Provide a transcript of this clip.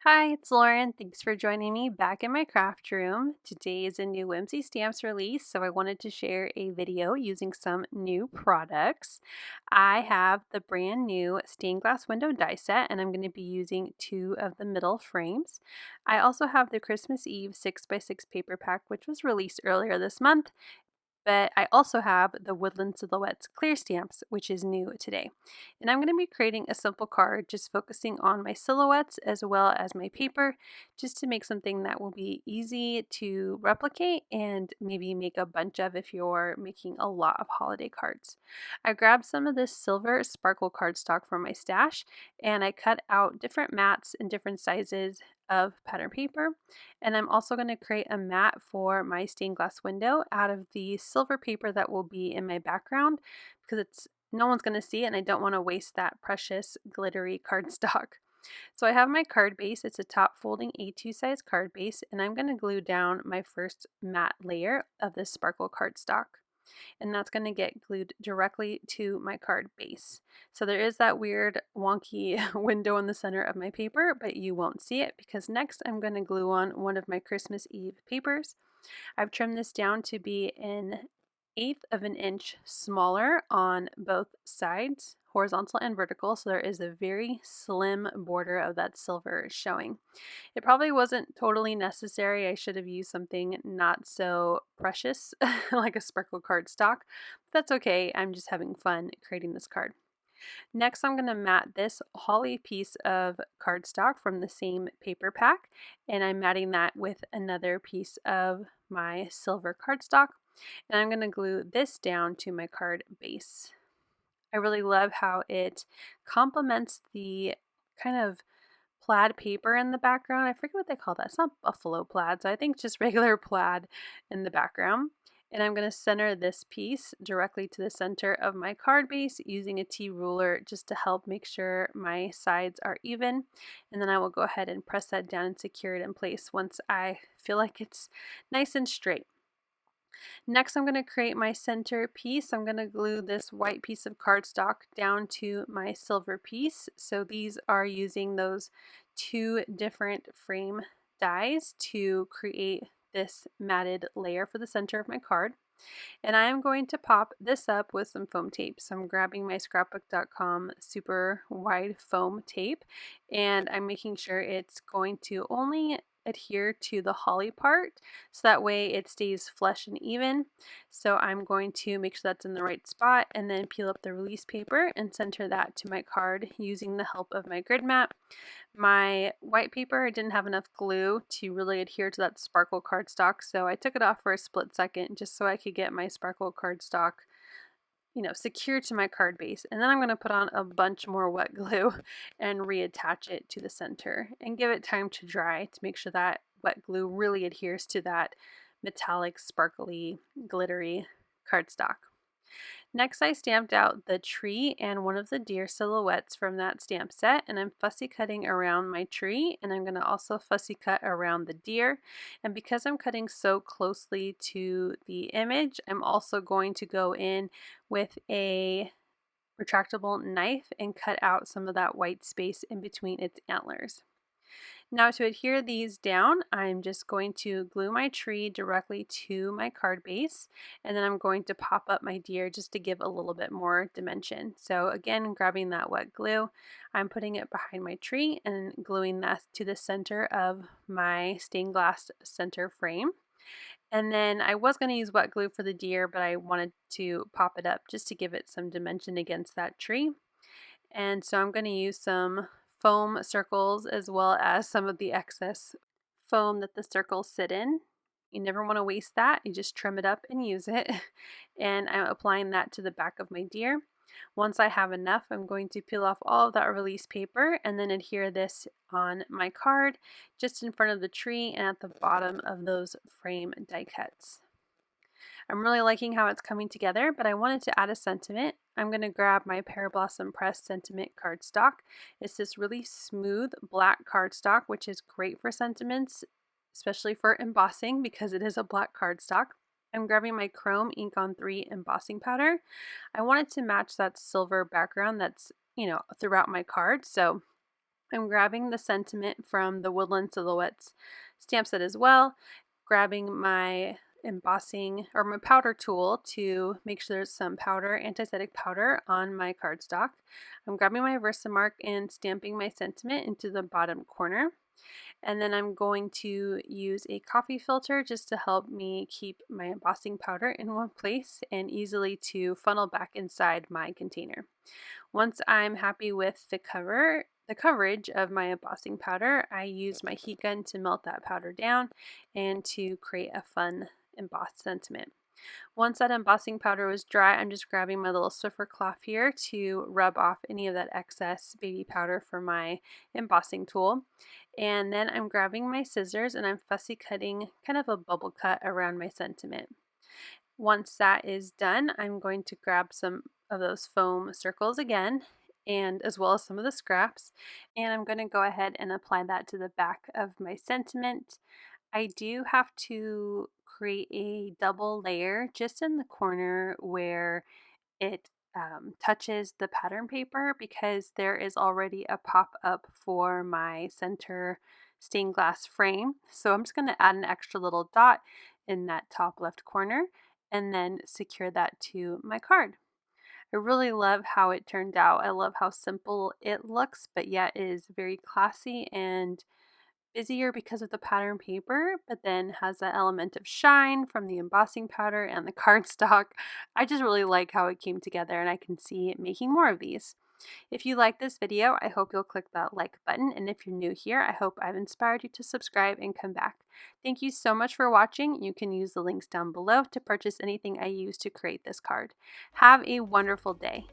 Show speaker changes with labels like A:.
A: Hi, it's Lauren. Thanks for joining me back in my craft room. Today is a new Whimsy Stamps release, so I wanted to share a video using some new products. I have the brand new stained glass window die set, and I'm going to be using two of the middle frames. I also have the Christmas Eve 6x6 paper pack, which was released earlier this month. But I also have the Woodland Silhouettes clear stamps, which is new today. And I'm going to be creating a simple card just focusing on my silhouettes as well as my paper, just to make something that will be easy to replicate and maybe make a bunch of if you're making a lot of holiday cards. I grabbed some of this silver sparkle cardstock from my stash and I cut out different mats in different sizes of pattern paper, and I'm also going to create a mat for my stained glass window out of the silver paper that will be in my background because no one's going to see it and I don't want to waste that precious glittery cardstock. So I have my card base. It's a top folding A2 size card base, and I'm going to glue down my first matte layer of this sparkle cardstock, and that's going to get glued directly to my card base. So there is that weird wonky window in the center of my paper, but you won't see it because next I'm going to glue on one of my Christmas Eve papers. I've trimmed this down to be an eighth of an inch smaller on both sides, horizontal and vertical, so there is a very slim border of that silver showing. It probably wasn't totally necessary. I should have used something not so precious like a sparkle cardstock. That's okay. I'm just having fun creating this card. Next, I'm going to mat this holly piece of cardstock from the same paper pack, and I'm matting that with another piece of my silver cardstock, and I'm going to glue this down to my card base. I really love how it complements the kind of plaid paper in the background. I forget what they call that. It's not buffalo plaid, so I think just regular plaid in the background. And I'm going to center this piece directly to the center of my card base using a T ruler just to help make sure my sides are even. And then I will go ahead and press that down and secure it in place once I feel like it's nice and straight. Next, I'm going to create my center piece. I'm going to glue this white piece of cardstock down to my silver piece. So these are using those two different frame dies to create this matted layer for the center of my card. And I am going to pop this up with some foam tape. So I'm grabbing my scrapbook.com super wide foam tape, and I'm making sure it's going to only adhere to the holly part so that way it stays flush and even. So I'm going to make sure that's in the right spot and then peel up the release paper and center that to my card using the help of my grid mat. My white paper, I didn't have enough glue to really adhere to that sparkle cardstock, so I took it off for a split second just so I could get my sparkle cardstock secured to my card base. And then I'm going to put on a bunch more wet glue and reattach it to the center and give it time to dry to make sure that wet glue really adheres to that metallic, sparkly, glittery cardstock. Next, I stamped out the tree and one of the deer silhouettes from that stamp set, and I'm fussy cutting around my tree, and I'm going to also fussy cut around the deer. And because I'm cutting so closely to the image, I'm also going to go in with a retractable knife and cut out some of that white space in between its antlers. Now to adhere these down, I'm just going to glue my tree directly to my card base, and then I'm going to pop up my deer just to give a little bit more dimension. So again, grabbing that wet glue, I'm putting it behind my tree and gluing that to the center of my stained glass center frame. And then I was going to use wet glue for the deer, but I wanted to pop it up just to give it some dimension against that tree. And so I'm going to use some foam circles as well as some of the excess foam that the circles sit in. You never want to waste that. You just trim it up and use it. And I'm applying that to the back of my deer. Once I have enough, I'm going to peel off all of that release paper and then adhere this on my card just in front of the tree and at the bottom of those frame die cuts. I'm really liking how it's coming together, but I wanted to add a sentiment. I'm going to grab my Pear Blossom Press Sentiment cardstock. It's this really smooth black cardstock, which is great for sentiments, especially for embossing because it is a black cardstock. I'm grabbing my Chrome Ink on 3 embossing powder. I wanted to match that silver background that's, throughout my card. So I'm grabbing the sentiment from the Woodland Silhouettes stamp set as well, grabbing my embossing or my powder tool to make sure there's some powder, anti-static powder on my cardstock. I'm grabbing my VersaMark and stamping my sentiment into the bottom corner. And then I'm going to use a coffee filter just to help me keep my embossing powder in one place and easily to funnel back inside my container. Once I'm happy with the coverage of my embossing powder, I use my heat gun to melt that powder down and to create a fun embossed sentiment. Once that embossing powder was dry, I'm just grabbing my little Swiffer cloth here to rub off any of that excess baby powder from my embossing tool. And then I'm grabbing my scissors and I'm fussy cutting kind of a bubble cut around my sentiment. Once that is done, I'm going to grab some of those foam circles again, and as well as some of the scraps, and I'm going to go ahead and apply that to the back of my sentiment. I do have to create a double layer just in the corner where it touches the pattern paper, because there is already a pop-up for my center stained glass frame. So I'm just going to add an extra little dot in that top left corner and then secure that to my card. I really love how it turned out. I love how simple it looks, but yet is very classy and busier because of the pattern paper, but then has that element of shine from the embossing powder and the cardstock. I just really like how it came together, and I can see making more of these. If you like this video, I hope you'll click that like button, and if you're new here, I hope I've inspired you to subscribe and come back. Thank you so much for watching. You can use the links down below to purchase anything I use to create this card. Have a wonderful day.